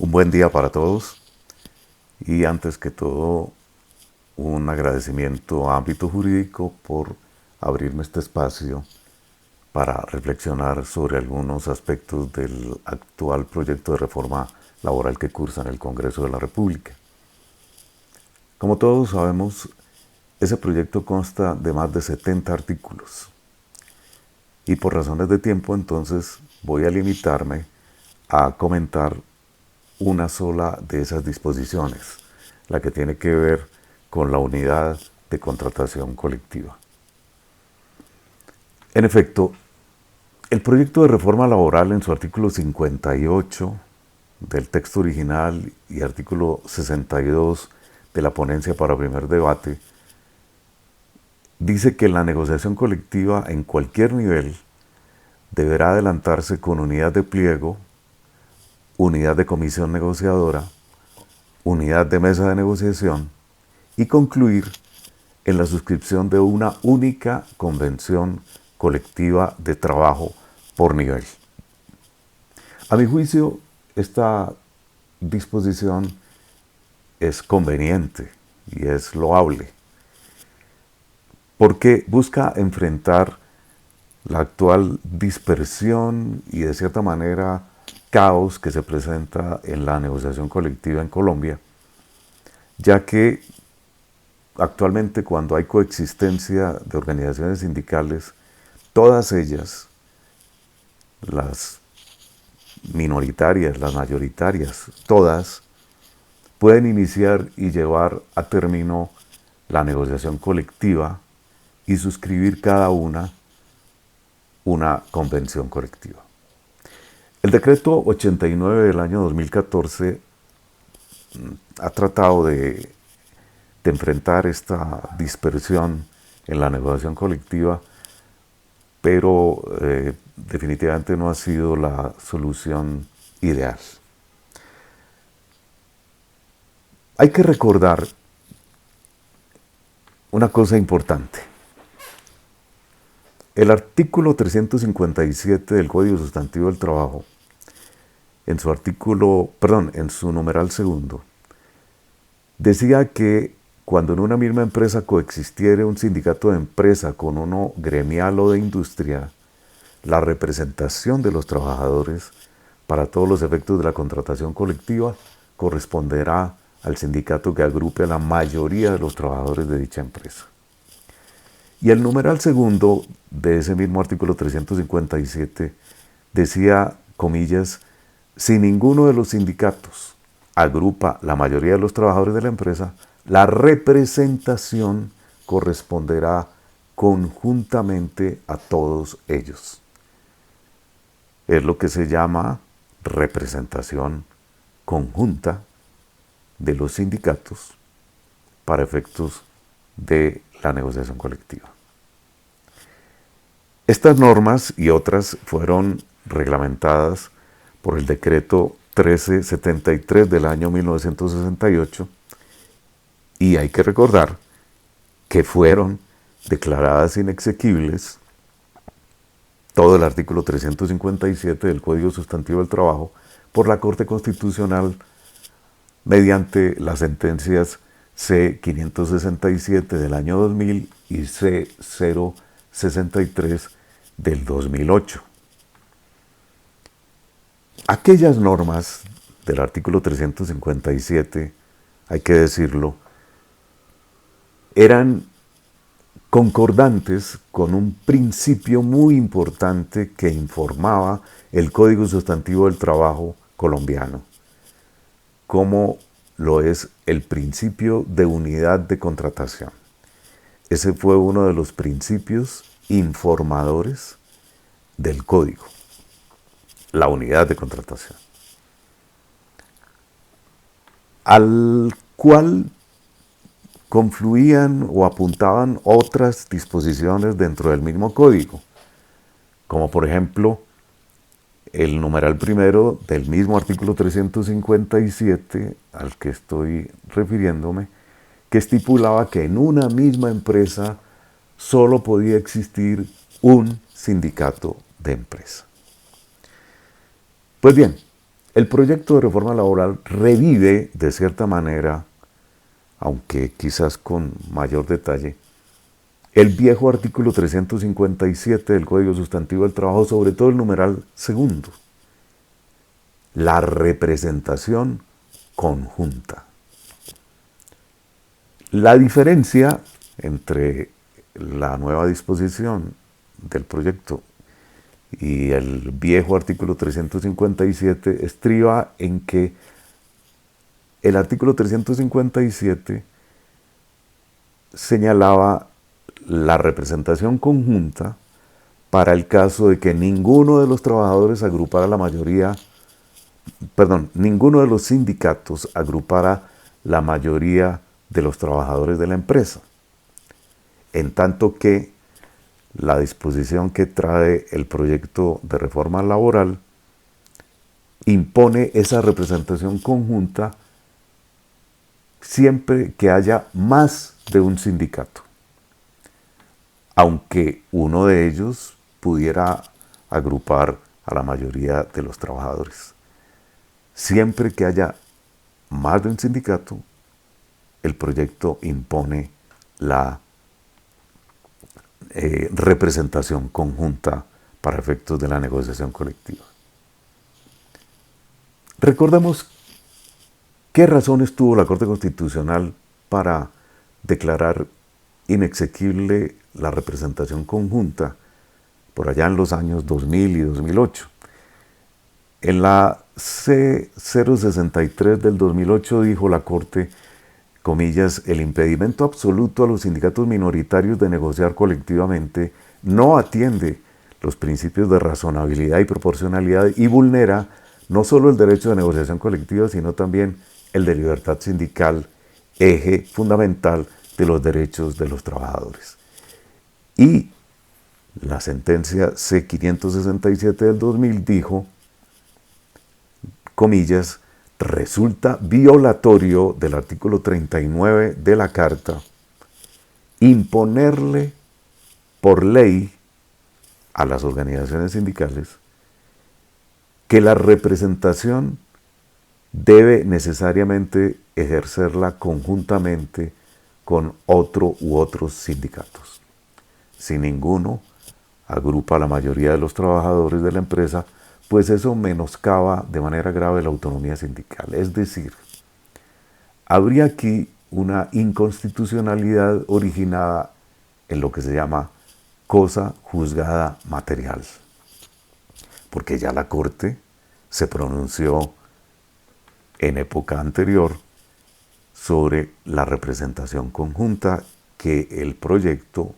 Un buen día para todos y antes que todo un agradecimiento a Ámbito Jurídico por abrirme este espacio para reflexionar sobre algunos aspectos del actual proyecto de reforma laboral que cursa en el Congreso de la República. Como todos sabemos, ese proyecto consta de más de 70 artículos y por razones de tiempo entonces voy a limitarme a comentar una sola de esas disposiciones, la que tiene que ver con la unidad de contratación colectiva. En efecto, el proyecto de reforma laboral en su artículo 58 del texto original y artículo 62 de la ponencia para primer debate dice que la negociación colectiva en cualquier nivel deberá adelantarse con unidad de pliego, unidad de comisión negociadora, unidad de mesa de negociación y concluir en la suscripción de una única convención colectiva de trabajo por nivel. A mi juicio, esta disposición es conveniente y es loable, porque busca enfrentar la actual dispersión y de cierta manera caos que se presenta en la negociación colectiva en Colombia, ya que actualmente cuando hay coexistencia de organizaciones sindicales, todas ellas, las minoritarias, las mayoritarias, todas pueden iniciar y llevar a término la negociación colectiva y suscribir cada una convención colectiva. El decreto 89 del año 2014 ha tratado de enfrentar esta dispersión en la negociación colectiva, pero definitivamente no ha sido la solución ideal. Hay que recordar una cosa importante. El artículo 357 del Código Sustantivo del Trabajo, en su numeral segundo, decía que cuando en una misma empresa coexistiere un sindicato de empresa con uno gremial o de industria, la representación de los trabajadores para todos los efectos de la contratación colectiva corresponderá al sindicato que agrupe a la mayoría de los trabajadores de dicha empresa. Y el numeral segundo de ese mismo artículo 357 decía, comillas, si ninguno de los sindicatos agrupa la mayoría de los trabajadores de la empresa, la representación corresponderá conjuntamente a todos ellos. Es lo que se llama representación conjunta de los sindicatos para efectos de la negociación colectiva. Estas normas y otras fueron reglamentadas por el decreto 1373 del año 1968 y hay que recordar que fueron declaradas inexequibles todo el artículo 357 del Código Sustantivo del Trabajo por la Corte Constitucional mediante las sentencias C-567 del año 2000 y C-063 del 2008. Aquellas normas del artículo 357, hay que decirlo, eran concordantes con un principio muy importante que informaba el Código Sustantivo del Trabajo colombiano, como lo es el principio de unidad de contratación. Ese fue uno de los principios informadores del Código, la unidad de contratación, al cual confluían o apuntaban otras disposiciones dentro del mismo código, como por ejemplo el numeral primero del mismo artículo 357 al que estoy refiriéndome, que estipulaba que en una misma empresa solo podía existir un sindicato de empresa. Pues bien, El proyecto de reforma laboral revive de cierta manera, aunque quizás con mayor detalle, el viejo artículo 357 del Código Sustantivo del Trabajo, sobre todo el numeral segundo, la representación conjunta. La diferencia entre la nueva disposición del proyecto y el viejo artículo 357 estriba en que el artículo 357 señalaba la representación conjunta para el caso de que ninguno de los trabajadores agrupara la mayoría, ninguno de los sindicatos agrupara la mayoría de los trabajadores de la empresa. En tanto que la disposición que trae el proyecto de reforma laboral impone esa representación conjunta siempre que haya más de un sindicato, aunque uno de ellos pudiera agrupar a la mayoría de los trabajadores. Siempre que haya más de un sindicato, el proyecto impone la representación conjunta para efectos de la negociación colectiva. Recordemos qué razones tuvo la Corte Constitucional para declarar inexequible la representación conjunta por allá en los años 2000 y 2008. En la C063 del 2008 dijo la Corte, comillas, el impedimento absoluto a los sindicatos minoritarios de negociar colectivamente no atiende los principios de razonabilidad y proporcionalidad y vulnera no solo el derecho de negociación colectiva, sino también el de libertad sindical, eje fundamental de los derechos de los trabajadores. Y la sentencia C567 del 2000 dijo, comillas, resulta violatorio del artículo 39 de la Carta imponerle por ley a las organizaciones sindicales que la representación debe necesariamente ejercerla conjuntamente con otro u otros sindicatos. Si ninguno agrupa a la mayoría de los trabajadores de la empresa, pues eso menoscaba de manera grave la autonomía sindical. Es decir, habría aquí una inconstitucionalidad originada en lo que se llama cosa juzgada material, porque ya la Corte se pronunció en época anterior sobre la representación conjunta que el proyecto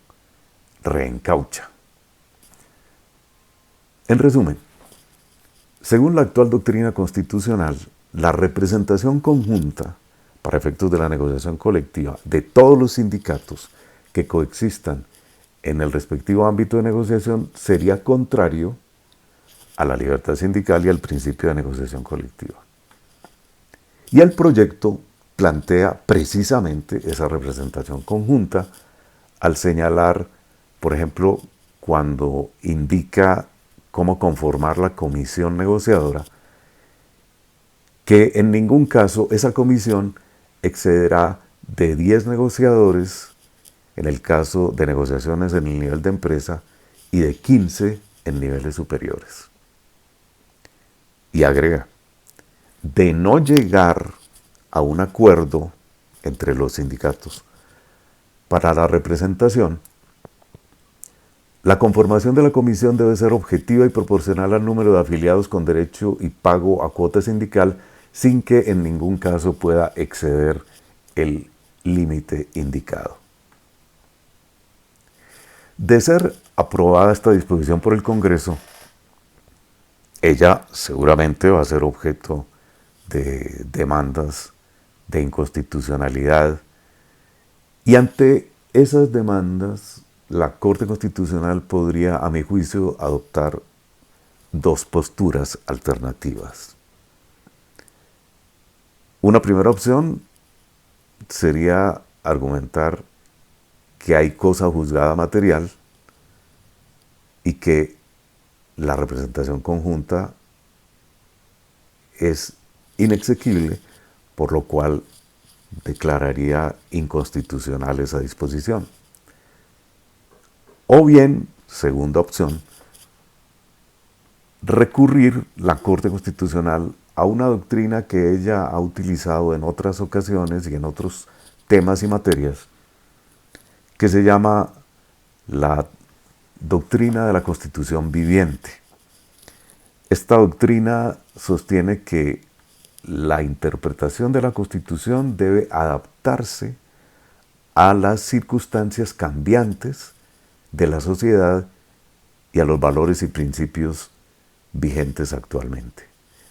reencaucha. En resumen, según la actual doctrina constitucional, la representación conjunta para efectos de la negociación colectiva de todos los sindicatos que coexistan en el respectivo ámbito de negociación sería contrario a la libertad sindical y al principio de negociación colectiva. Y el proyecto plantea precisamente esa representación conjunta al señalar, por ejemplo, cuando indica cómo conformar la comisión negociadora, que en ningún caso esa comisión excederá de 10 negociadores en el caso de negociaciones en el nivel de empresa y de 15 en niveles superiores. Y agrega, de no llegar a un acuerdo entre los sindicatos para la representación, la conformación de la comisión debe ser objetiva y proporcional al número de afiliados con derecho y pago a cuota sindical sin que en ningún caso pueda exceder el límite indicado. De ser aprobada esta disposición por el Congreso, ella seguramente va a ser objeto de demandas de inconstitucionalidad y ante esas demandas la Corte Constitucional podría, a mi juicio, adoptar dos posturas alternativas. Una primera opción sería argumentar que hay cosa juzgada material y que la representación conjunta es inexequible, por lo cual declararía inconstitucional esa disposición. O bien, segunda opción, recurrir la Corte Constitucional a una doctrina que ella ha utilizado en otras ocasiones y en otros temas y materias, que se llama la doctrina de la Constitución viviente. Esta doctrina sostiene que la interpretación de la Constitución debe adaptarse a las circunstancias cambiantes de la sociedad y a los valores y principios vigentes actualmente.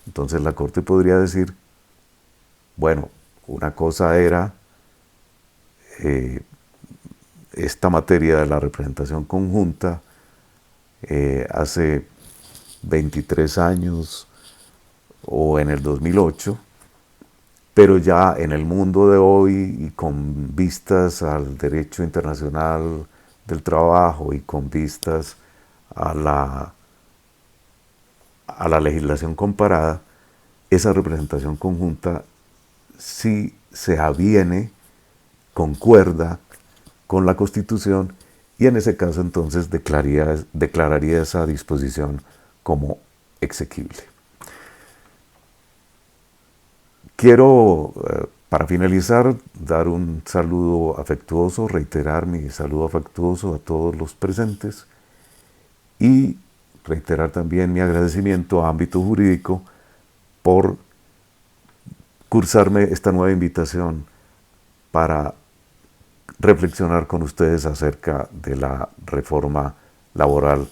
Entonces la Corte podría decir, bueno, una cosa era esta materia de la representación conjunta hace 23 años o en el 2008, pero ya en el mundo de hoy y con vistas al derecho internacional del trabajo y con vistas a la legislación comparada, esa representación conjunta sí se aviene, concuerda con la Constitución y en ese caso entonces declararía esa disposición como exequible. Quiero, para finalizar, dar un saludo afectuoso, reiterar mi saludo afectuoso a todos los presentes y reiterar también mi agradecimiento a Ámbito Jurídico por cursarme esta nueva invitación para reflexionar con ustedes acerca de la reforma laboral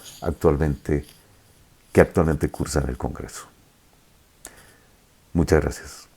que actualmente cursa en el Congreso. Muchas gracias.